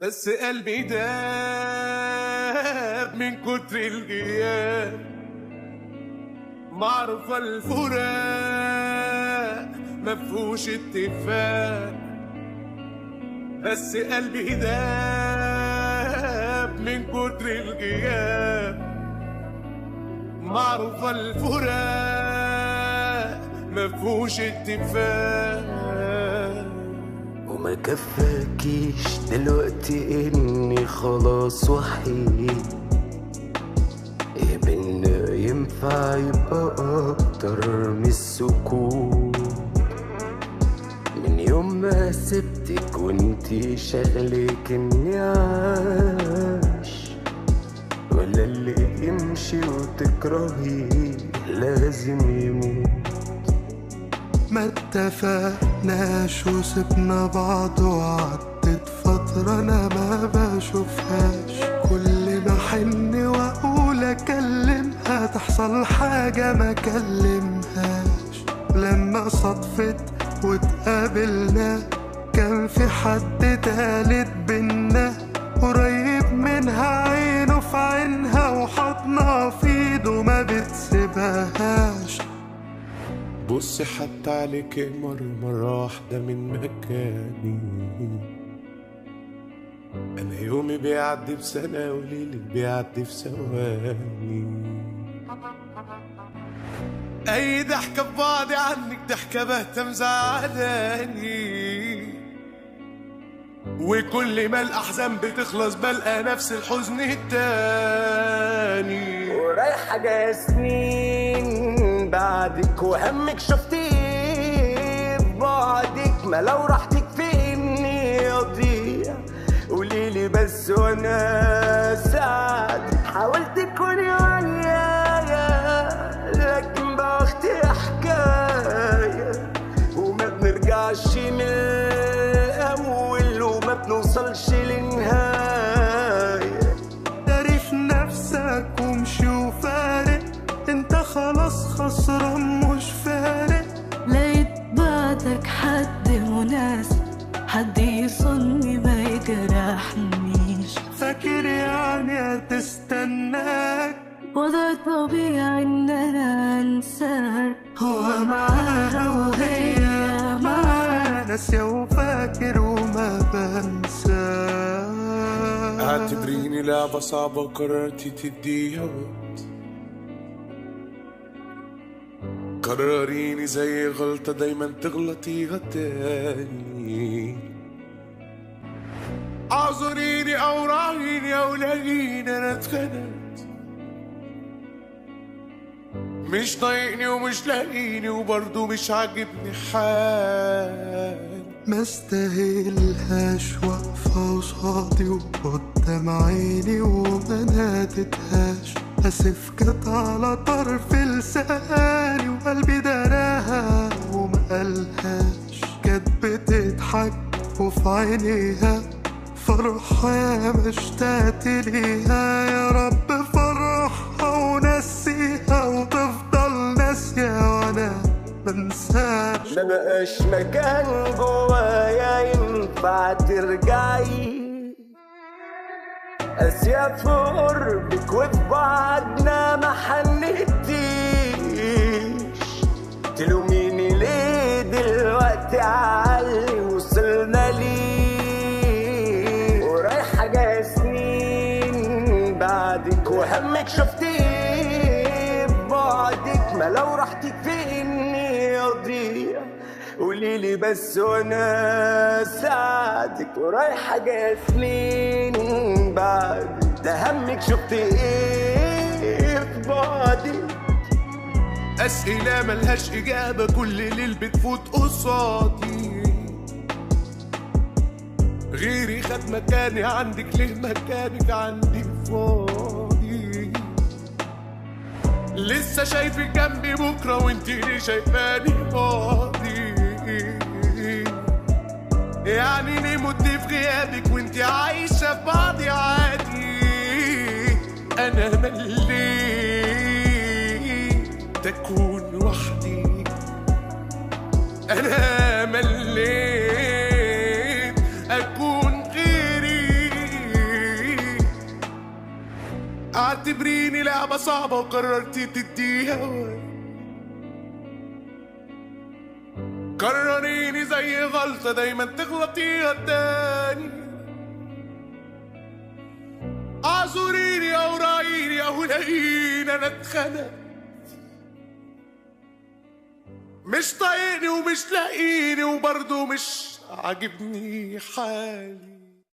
بس قلبي داب من كتر الغياب، معرفة الفراق مفهوش اتفاق. بس قلبي داب من كتر الغياب، معرفة الفراق مفهوش اتفاق. وما كفاكيش دلوقتي اني خلاص وحيد، يا بينا ينفع يبقى اكتر من السكوت. من يوم ما سبتك وانتي شغلك اني عاش، ولا اللي يمشي وتكرهيه لازم يموت. ما اتفقناش وسبنا بعض وعدت فترة انا ما بشوفهاش. كل ما حن واقول اكلمها تحصل حاجة ما كلمهاش. لما صدفت واتقابلنا كان في حد تالت بينا، قريب منها عينه في عينها وحضنها في ايده ما بتسيبهاش. بصي حتى عليك مرة واحدة من مكاني، أنا يومي بيعدي بسنة وليلي بيعدي في ثواني. أي ضحكة ببعضي عنك ضحكة بهتة مزعلاني، وكل ما الأحزان بتخلص بلقى نفس الحزن التاني. ورايحة جاية سنين بعدك وهمك شفتيه ببعدك، ما لو راحتك في اني اضيع قوليلي بس وانا ساعدك. حاولت تكوني ويايا لكن بختي حكاية، وما بنرجعش من الاول وما بنوصلش للنهاية. تعرف نفسك ومشي وفارق، انت خلاص خسران مش فارق. لقيت بعدك حد مناسب، حد يصني ما يجرحنيش. فاكر يعني هتستناك، وضع طبيعي ان انا انساك. هو معاها وهي معاها، ناسية وفاكر وما بنساك. اعتبريني لعبة صعبة قررتي تديها وقت، قرريني زي غلطة دايما تغلطيها تاني. اعذريني او راعيني او لاقيني انا اتخنقت، مش طايقني ومش لاقيني وبرضه مش عاجبني حال. ما استاهلهاش واقفة قصادي وقدام عيني وما نادتهاش. اسف كانت على طرف لساني وقلبي دراها وما قالهاش. كانت بتضحك وفي عينيها فرحة يا مشتاقت ليها. يا رب فرحها ونسيها وتفضل ناسية وانا منساش. ما بقاش مكان جوايا ينفع ترجعي، قاسية في قربك وفي بعدنا ما حنتيش. تلوميني ليه دلوقتي عالي وصلنا ليه؟ ورايحة جاية سنين بعدك وهمك شفتيه ببعدك، ما لو راحتك في اني اضيع قوليلي بس وانا ساعدك. ورايحة جاية سنين بعد ده همك شفت ايه في بعدك. أسئلة ملهاش إجابة كل ليل بتفوت قصادي، غيري خد مكاني عندك ليه مكانك عندي فاضي. لسه شايفك جنبي بكرة وانتي ليه شايفاني فاضي؟ يعني ليه مت في غيابك وانتي عايشة في بعضي عادي؟ أنا مليت أكون وحدي، أنا مليت أكون غيري. تعتبريني لعبة صعبة وقررتي تديها كرريني زي غلطة دايما تغلطيها تاني. اعذريني او راعيني او لاقيني انا اتخنقت، مش طايقني ومش لاقيني وبرضه مش عاجبني حالي.